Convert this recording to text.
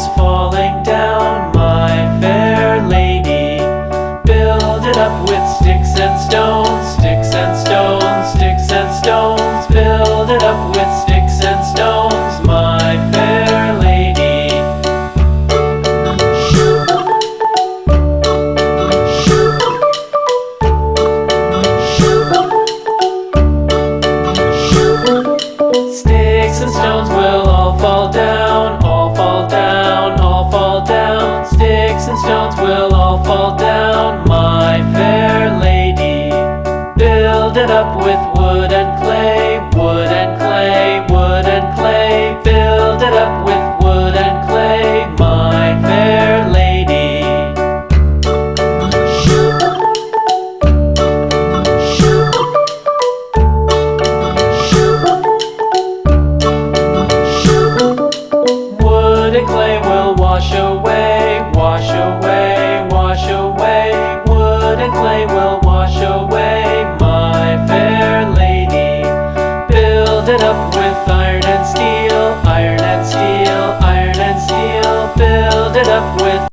is falling down, my fair lady. Build it up with sticks and stones, sticks and stones, sticks and stones. Build it up with sticks and stones, my fair lady. Sticks and stones will all fall down, all fall down, all fall down. Sticks and stones will all fall down, my fair lady. Build it up with wood and clay, wood and clay, wood and clay. Build it up with wood and clay, my fair lady. Wood and clay will wash away, wash away, wash away. Wood and clay will wash away, my fair lady. Build it up with